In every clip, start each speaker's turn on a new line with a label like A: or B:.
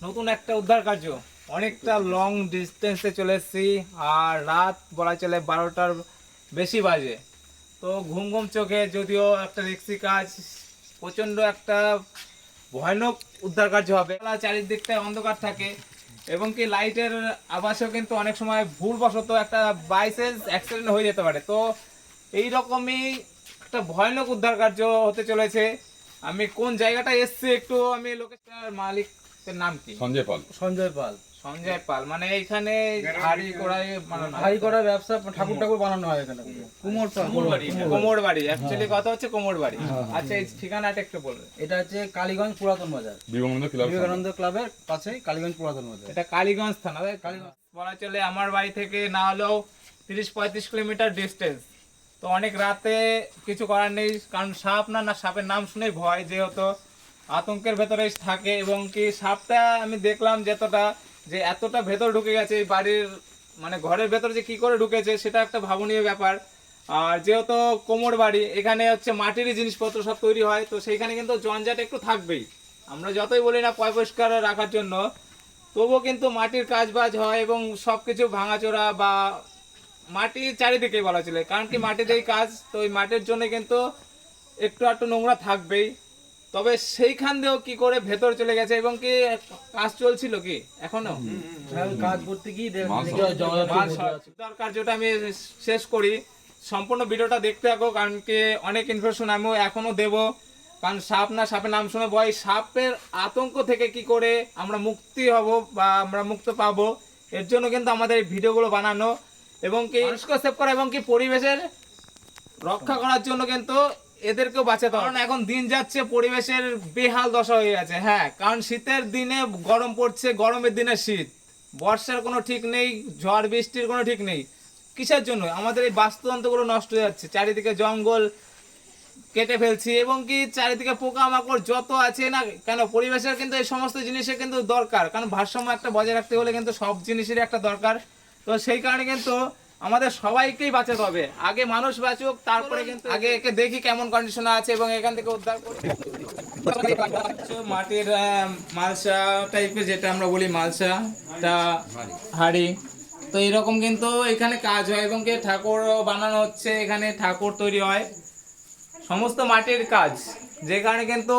A: নতুন একটা উদ্ধার কার্য, অনেকটা লং ডিস্টেন্সে চলে এসেছি আর রাত বলা চলে 12টার বেশি বাজে। তো ঘুম ঘুম চোখে, যদিও একটা রিক্সি কাজ, প্রচণ্ড একটা ভয়ানক উদ্ধার কার্য হবে। চারিদিকটা অন্ধকার থাকে এবং কি লাইটের আভাসেও কিন্তু অনেক সময় ভুলবশত একটা বাই চান্স অ্যাক্সিডেন্ট হয়ে যেতে পারে। তো এই রকমই একটা ভয়ানক উদ্ধার কার্য হতে চলেছে। আমি কোন জায়গাটায় এসছি একটু, আমি লোকেশনের মালিকের নাম কি?
B: সঞ্জয় পাল।
C: সঞ্জয় পাল।
A: সঞ্জয় পাল। মানে এইখানে হাড়ি কড়াই বানানো হয়?
C: হাড়ি করা ব্যবসা, ঠাকুর বানানো হয় এখানে।
A: কোমর বাড়ি, অ্যাকচুয়ালি কথা হচ্ছে কোমর বাড়ি। আচ্ছা, এই ঠিকানাটা একটু বলবেন।
C: এটা হচ্ছে কালীগঞ্জ পুরাতন বাজার, বিবেকানন্দ ক্লাবের পাশে কালীগঞ্জ পুরাতন বাজার।
A: এটা কালীগঞ্জ থানা, কালীগঞ্জ বলা চলে। আমার বাড়ি থেকে না হলেও 30-35 কিলোমিটার ডিস্টেন্স। তো অনেক রাতে কিছু করার নেই, কারণ সাপ না সাপের নাম শুনেই ভয়, যেহেতু আতঙ্কের ভেতরে থাকে। এবং কি সাপটা আমি দেখলাম যে এতটা ভেতর ঢুকে গেছে এই বাড়ির, মানে ঘরের ভেতর যে কি করে ঢুকেছে সেটা একটা ভাবনীয় ব্যাপার। আর যেহেতু কোমর বাড়ি, এখানে হচ্ছে মাটিরই জিনিসপত্র সব তৈরি হয়, তো সেইখানে কিন্তু জঞ্জাট একটু থাকবেই। আমরা যতই বলি না পরিষ্কার রাখার জন্য, তবুও কিন্তু মাটির কাজ বাজ হয় এবং সব কিছু ভাঙাচোরা বা মাটির চারিদিকেই বলা চলে, কারণ কি মাটিতেই কাজ। তো ওই মাটির জন্য কিন্তু একটু নোংরা থাকবেই। তবে সেইখান দিয়েও কি করে ভেতর চলে গেছে এবং কি কাজ চলছিল কি এখনো
C: কাজ করতে গিয়ে
A: কার্যটা আমি শেষ করি। সম্পূর্ণ ভিডিওটা দেখতে থাকো, কারণ কি অনেক ইনফরমেশন আমিও এখনো দেবো। কারণ সাপ না সাপের নাম শুনে ভয়, সাপের আতঙ্ক থেকে কি করে আমরা মুক্তি হব বা আমরা মুক্ত পাবো, এর জন্য কিন্তু আমাদের এই ভিডিওগুলো বানানো এবং কি মানুষকে সেভ করা এবং কি পরিবেশের রক্ষা করার জন্য কিন্তু এদেরকেও বাঁচাতে হবে। কারণ এখন দিন যাচ্ছে, পরিবেশের বেহাল দশা হয়ে গেছে। হ্যাঁ, কারণ শীতের দিনে গরম পড়ছে, গরমের দিনে শীত, বর্ষার কোনো ঠিক নেই, ঝড় বৃষ্টির কোনো ঠিক নেই। কিসের জন্য? আমাদের এই বাস্তুতন্ত্রগুলো নষ্ট হয়ে যাচ্ছে, চারিদিকে জঙ্গল কেটে ফেলছি এবং কি চারিদিকে পোকামাকড় যত আছে না কেন, পরিবেশের কিন্তু এই সমস্ত জিনিসের কিন্তু দরকার। কারণ ভারসাম্য একটা বজায় রাখতে হলে কিন্তু সব জিনিসেরই একটা দরকার। তো সেই কারণে কিন্তু আমাদের সবাইকেই বাঁচাতে হবে। আগে মানুষ বাঁচুক, তারপরে কিন্তু আগে একে দেখি কেমন কন্ডিশনে আছে এবং এখান থেকে উদ্ধার করি। মাটির মালসা টাইপের, যেটা আমরা বলি মালসা, হাড়ি। তো এরকম কিন্তু এখানে কাজ হয় এবং কি ঠাকুর বানানো হচ্ছে, এখানে ঠাকুর তৈরি হয়, সমস্ত মাটির কাজ। যে কারণে কিন্তু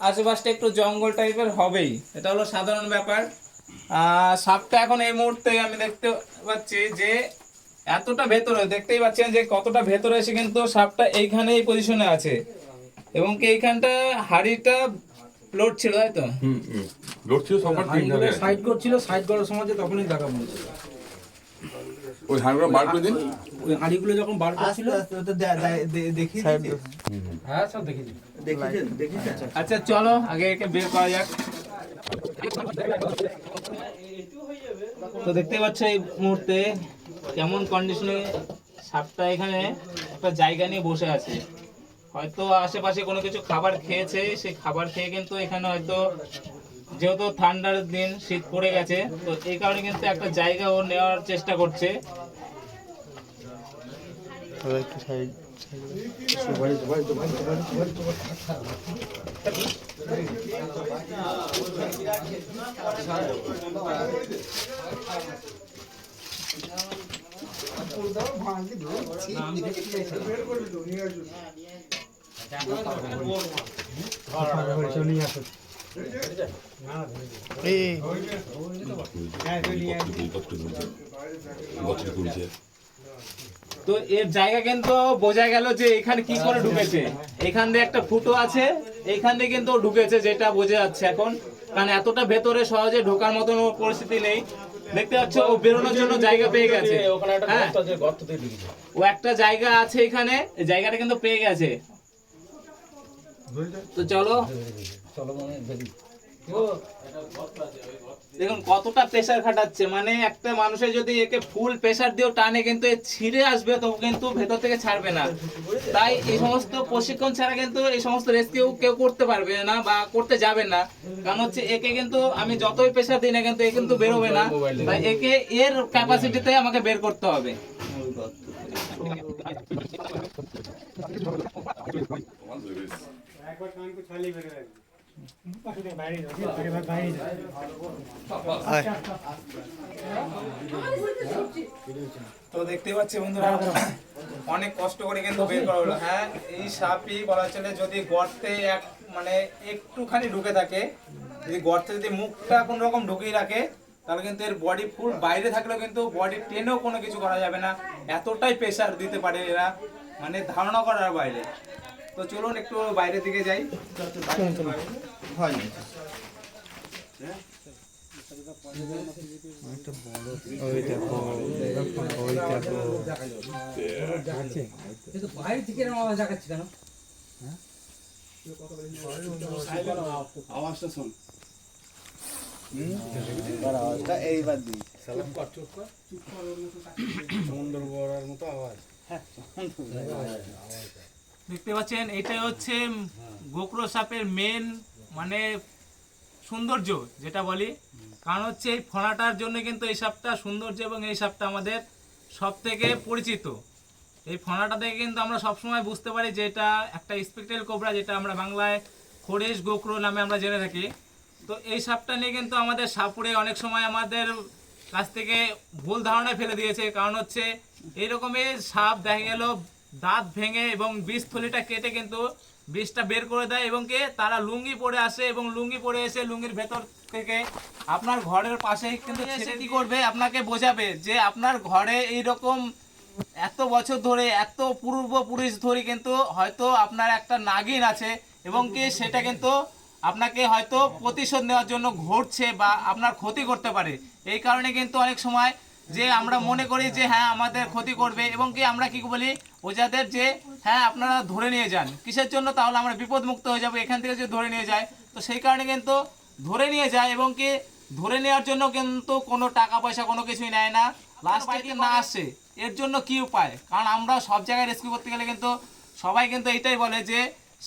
A: আশেপাশটা একটু জঙ্গল টাইপের হবেই, এটা হলো সাধারণ ব্যাপার। সাপটা এখন এই মুহূর্তে আমি দেখতে পাচ্ছি যে এতটা ভেতরে, দেখতেই পাচ্ছেন যে কতটা ভেতরে এসে কিন্তু সাপটা এইখানে এই পজিশনে আছে এবং কি এইখানটা হাড়িটা লোড ছিল, তাই তো?
B: লোড ছিল, সবার ঠিক থাকে।
C: সাইড করছিল, সাইড করার সময় তখনই দেখা পড়েছিল।
B: ওই হাঁড়িগুলো বার করে দিন।
C: ওই হাঁড়িগুলো যখন বার করছিল দেখি, হ্যাঁ সব দেখেছি।
A: আচ্ছা চলো আগে একে বের করা যাক। তো দেখতে পাচ্ছ এই মুহূর্তে কেমন কন্ডিশনে সাপটা এখানে একটা জায়গা নিয়ে বসে আছে। হয়তো আশেপাশে কোনো কিছু খাবার খেয়েছে, সেই খাবার খেয়ে কিন্তু এখানে হয়তো, যেহেতু ঠান্ডার দিন, শীত পড়ে গেছে, তো এই কারণে কিন্তু একটা জায়গা ও নেওয়ার চেষ্টা করছে। তো এর জায়গা কিন্তু বোঝা গেল যে এখানে কি করে ঢুকেছে। এখান দিয়ে একটা ফুটো আছে, এইখান দিয়ে কিন্তু ঢুকেছে, যেটা বোঝা যাচ্ছে এখন। কারণ এতটা ভেতরে সহজে ঢোকার মতন পরিস্থিতি নেই। দেখতে পাচ্ছ ও বেরোনোর জন্য জায়গা পেয়ে গেছে। ও একটা জায়গা আছে এখানে, জায়গাটা কিন্তু পেয়ে গেছে। তো চলো দেখুন কতটা প্রেসার খাটাচ্ছে, মানে একটা মানুষের যদি একে ফুল প্রেসার দিয়েও টানে কিন্তু এ ছিঁড়ে আসবে, তবু কিন্তু ভেতর থেকে ছাড়বে না। তাই এই সমস্ত প্রশিক্ষণ ছাড়া কিন্তু এই সমস্ত রেস্কিউ কেউ করতে পারবে না বা করতে যাবে না। কারণ হচ্ছে একে কিন্তু আমি যতই প্রেসার দিই না কিন্তু এ কিন্তু বেরোবে না, তাই একে এর ক্যাপাসিটিতে আমাকে বের করতে হবে। একবার কান को छाली मेरे তো দেখতে পাচ্ছি বন্ধুরা অনেক কষ্ট করে কিন্তু বের করা হলো। হ্যাঁ, এই সাপই বলা চলে যদি গর্তে মানে একটুখানি ঢুকে থাকে, যদি গর্তে যদি মুখটা কোন রকম ঢুকিয়ে রাখে, তাহলে কিন্তু এর বডি ফুল বাইরে থাকলেও কিন্তু বডি টেনেও কোনো কিছু করা যাবে না, এতটাই প্রেসার দিতে পারে এরা, মানে ধারণা করার বাইরে। তো চলুন একটু বাইরের দিকে যাই।
C: আওয়াজটা শোন।
D: এইবার দিই
C: সমুদ্র বড়ার মতো আওয়াজ।
A: দেখতে পাচ্ছেন এটাই হচ্ছে গোকরো সাপের মেন মানে সৌন্দর্য যেটা বলি, কারণ হচ্ছে এই ফোনাটার জন্য কিন্তু এই সাপটা সৌন্দর্য এবং এই সাপটা আমাদের সব থেকে পরিচিত। এই ফোনাটা থেকে কিন্তু আমরা সবসময় বুঝতে পারি যে এটা একটা স্পেকটেল কোবরা, যেটা আমরা বাংলায় খোরেশ গোকরো নামে আমরা জেনে থাকি। তো এই সাপটা নিয়ে কিন্তু আমাদের সাপুড়ে অনেক সময় আমাদের কাছ থেকে ভুল ধারণায় ফেলে দিয়েছে, কারণ হচ্ছে এইরকমের সাপ দেখা গেল দাঁত ভেঙে এবং বিষথলিটা কেটে কিন্তু বিষটা বের করে দেয়, এবং তারা লুঙ্গি পরে আসে এবং লুঙ্গি পরে এসে লুঙ্গির ভেতর থেকে আপনার ঘরের পাশেই কিন্তু ছেড়ে কি করবে, আপনাকে বোঝাবে যে আপনার ঘরে এইরকম এত বছর ধরে এত পূর্বপুরুষ ধরে কিন্তু হয়তো আপনার একটা নাগিন আছে, এবং সেটা কিন্তু আপনাকে হয়তো প্রতিশোধ নেওয়ার জন্য ঘটছে বা আপনার ক্ষতি করতে পারে। এই কারণে কিন্তু অনেক সময় যে আমরা মনে করি যে হ্যাঁ আমাদের ক্ষতি করবে, এবং আমরা কি বলি ওজাদের যে হ্যাঁ আপনারা ধরে নিয়ে যান, কিসের জন্য, তাহলে আমরা বিপদ মুক্ত হয়ে যাবো এখান থেকে, যে ধরে নিয়ে যায়। তো সেই কারণে কিন্তু ধরে নিয়ে যায়, এবং ধরে নেওয়ার জন্য কিন্তু কোনো টাকা পয়সা কোনো কিছুই নেয় না, লাস্টে না আসে। এর জন্য কি উপায়, কারণ আমরা সব জায়গায় রেস্কিউ করতে গেলে কিন্তু সবাই কিন্তু এইটাই বলে যে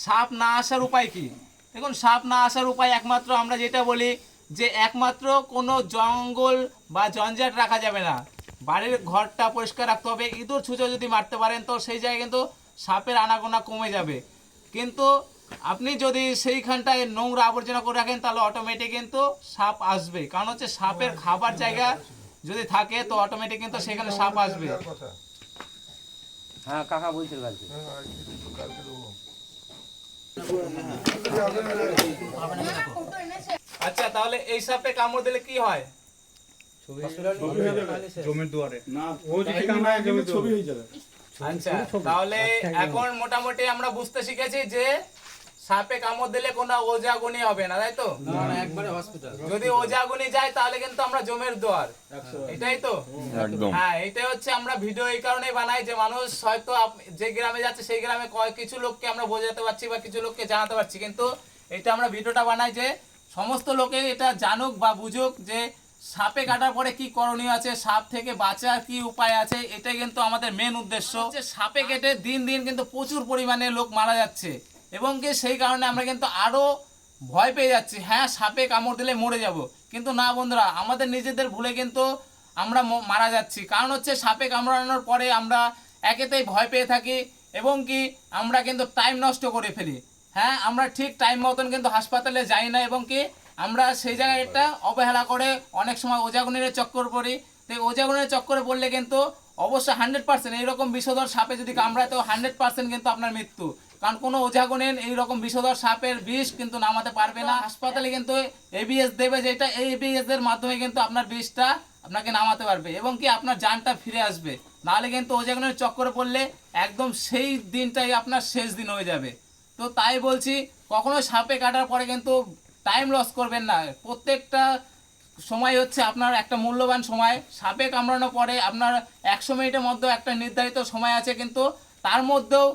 A: সাপ না আসার উপায় কি। দেখুন, সাপ না আসার উপায় একমাত্র আমরা যেটা বলি যে একমাত্র কোনো জঙ্গল বা জঞ্জাট রাখা যাবে না, বাড়ির ঘরটা পরিষ্কার রাখতে হবে। ইঁদুর ছুঁচো যদি মারতে পারেন তো সেই জায়গায় কিন্তু সাপের আনাগোনা কমে যাবে। কিন্তু আপনি যদি সেইখানটায় নোংরা আবর্জনা করে রাখেন তাহলে অটোমেটিক কিন্তু সাপ আসবে, কারণ হচ্ছে সাপের খাবার জায়গা যদি থাকে তো অটোমেটিক কিন্তু সেখানে সাপ আসবে।
D: হ্যাঁ কাকা বলছিল কালকে
A: আচ্ছা, তাহলে এই সাপে কামড় দিলে কি হয়?
C: জমির দুয়ারে
B: না
C: ও যদি কামড়ায় জমির
B: ছবি হয়ে যাবে।
A: আচ্ছা, তাহলে এখন মোটামুটি আমরা বুঝতে শিখেছি যে সাপে কামড় দিলে কোনো ওজাগুনি হবে না, তাই তো?
C: একবারে হসপিটাল।
A: যদি ওজাগুনি যায় তাহলে কিন্তু আমরা জমের দোয়ার, এটাই তো?
B: একদম।
A: হ্যাঁ, এটাই হচ্ছে আমরা ভিডিও এই কারণেই বানাই যে মানুষ হয়তো যে গ্রামে যাচ্ছে সেই গ্রামে কিছু লোককে আমরা বোঝাতে পারছি বা কিছু লোককে জানাতে পারছি, কিন্তু এটা আমরা ভিডিওটা বানাই যে সমস্ত লোকে এটা জানুক বা বুঝুক যে সাপে কাটার পরে কি করণীয় আছে, সাপ থেকে বাঁচার কি উপায় আছে। এটাই কিন্তু আমাদের মেন উদ্দেশ্য। যে সাপে কেটে দিন দিন কিন্তু প্রচুর পরিমাণে লোক মারা যাচ্ছে, এবং সেই কারণে আমরা কিন্তু আরো ভয় পেয়ে যাচ্ছি, হ্যাঁ সাপে কামড় দিলে মরে যাব। কিন্তু না বন্ধুরা, আমাদের নিজেদের ভুলে কিন্তু আমরা মারা যাচ্ছি, কারণ হচ্ছে সাপে কামড়ানোর পরে আমরা একেতেই ভয় পেয়ে থাকি, এবং আমরা কিন্তু টাইম নষ্ট করে ফেলি। হ্যাঁ, আমরা ঠিক টাইম মতন কিন্তু হাসপাতালে যাই না, এবং আমরা সেই জায়গায় একটা অবহেলা করে অনেক সময় ওজাগুনির চক্কর পড়ি। তো ওজাগুনির চক্করে পড়লে কিন্তু অবশ্যই 100% এইরকম বিষধর সাপে যদি কামড়ায় তো 100% কিন্তু আপনার মৃত্যু, কারণ কোনো ওঝাগুনিন এইরকম বিষধর সাপের বিষ কিন্তু নামাতে পারবে না। হাসপাতালে কিন্তু এবিএস দেবে, যেটা এই এবিএস এর মাধ্যমে কিন্তু আপনার বিষটা আপনাকে নামাতে পারবে, এবং আপনার জানটা ফিরে আসবে। নাহলে কিন্তু ওঝাগুনির চক্করে পড়লে একদম সেই দিনটাই আপনার শেষ দিন হয়ে যাবে। তো তাই বলছি, কখনো সাপে কাটার পরে কিন্তু টাইম লস করবেন না। প্রত্যেকটা সময় হচ্ছে আপনার একটা মূল্যবান সময়। সাপে কামড়ানোর পরে আপনার 100 মিনিটের মধ্যে একটা নির্ধারিত সময় আছে, কিন্তু তার মধ্যেও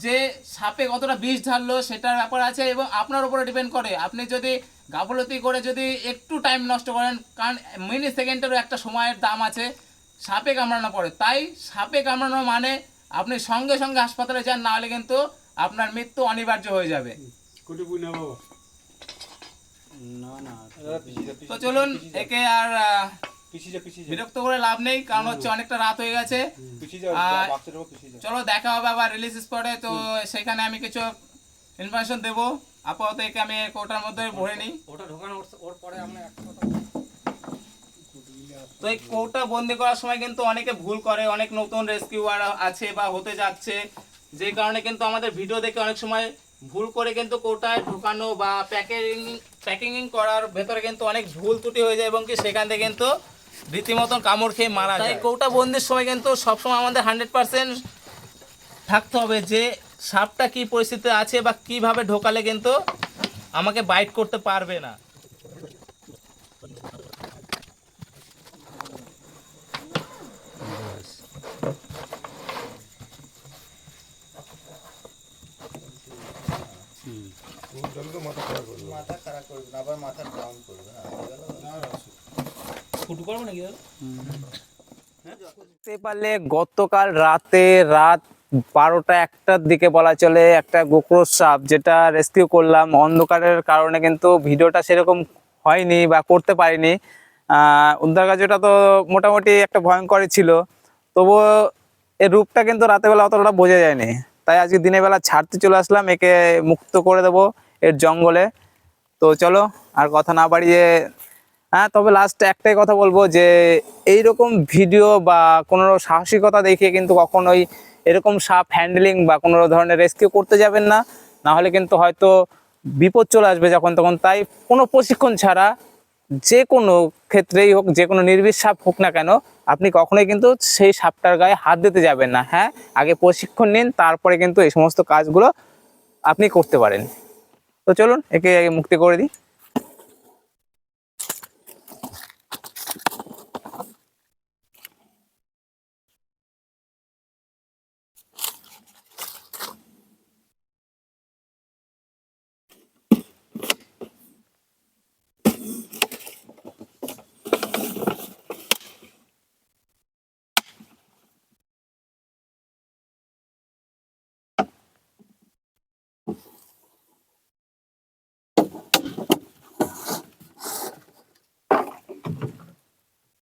A: যে সাপে কতটা বিষ ঢাললো সেটার ব্যাপার আছে, এবং আপনার উপরে ডিপেন্ড করে। আপনি যদি গাফলতি করে যদি একটু টাইম নষ্ট করেন, কারণ মিনি সেকেন্ডেরও একটা সময়ের দাম আছে সাপে কামড়ানোর পরে। তাই সাপে কামড়ানো মানে আপনি সঙ্গে সঙ্গে হাসপাতালে যান, না হলে কিন্তু আপনার মৃত্যু অনিবার্য হয়ে যাবে। তো চলুন, একে আর বিরক্ত করে লাভ নেই, কারণ হচ্ছে অনেকটা রাত হয়ে গেছে। চলো দেখা হবে আবার রিলিজ স্পটে, তো সেখানে আমি কিছু ইনফরমেশন দেবো। আপাতত একে আমি কৌটার মধ্যে ভরে নিই। তো এই কৌটা বন্দি করার সময় কিন্তু অনেকে ভুল করে, অনেক নতুন রেস্কিউয়ার আছে বা হতে যাচ্ছে, যে কারণে কিন্তু আমাদের ভিডিও দেখে অনেক সময় ভুল করে কিন্তু কৌটায় ঢোকানো বা প্যাকিং করার ভেতরে কিন্তু অনেক ভুল ত্রুটি হয়ে যায় এবং কি সেখান থেকে কিন্তু রীতিমতন কামড় খেয়ে মারা যায়। তাই কৌটা বন্দির সময় কিন্তু সবসময় আমাদের 100% থাকতে হবে যে সাপটা কি পরিস্থিতিতে আছে বা কিভাবে ঢোকালে কিন্তু আমাকে বাইট করতে পারবে না।
D: মাথা খারাপ করবে না, আবার মাথা ডাউন করবে।
A: দেখতে পারলে গতকাল রাত 12টা-1টার দিকে বলা চলে একটা গোকরোচ সাপ যেটা রেস্কিউ করলাম। অন্ধকারের কারণে কিন্তু ভিডিওটা সেরকম হয়নি বা করতে পারিনি। উদ্ধার কার্যটা তো মোটামুটি একটা ভয়ঙ্করই ছিল, তবুও এর রূপটা কিন্তু রাতের বেলা অতটা বোঝা যায়নি। তাই আজকে দিনের বেলা ছাড়তে চলে আসলাম, একে মুক্ত করে দেবো এর জঙ্গলে। তো চলো আর কথা না বাড়িয়ে, হ্যাঁ তবে লাস্টে একটাই কথা বলবো যে এইরকম ভিডিও বা কোনো সাহসিকতা দেখিয়ে কিন্তু কখনোই এরকম সাপ হ্যান্ডলিং বা কোনো ধরনের রেস্কিউ করতে যাবেন না, না হলে কিন্তু হয়তো বিপদ চলে আসবে যখন তখন। তাই কোনো প্রশিক্ষণ ছাড়া যে কোনো ক্ষেত্রেই হোক, যে কোনো নির্বিষ সাপ হোক না কেন, আপনি কখনোই কিন্তু সেই সাপটার গায়ে হাত দিতে যাবেন না। হ্যাঁ, আগে প্রশিক্ষণ নিন, তারপরে কিন্তু এই সমস্ত কাজগুলো আপনি করতে পারেন। তো চলুন একে মুক্তি করে দিই।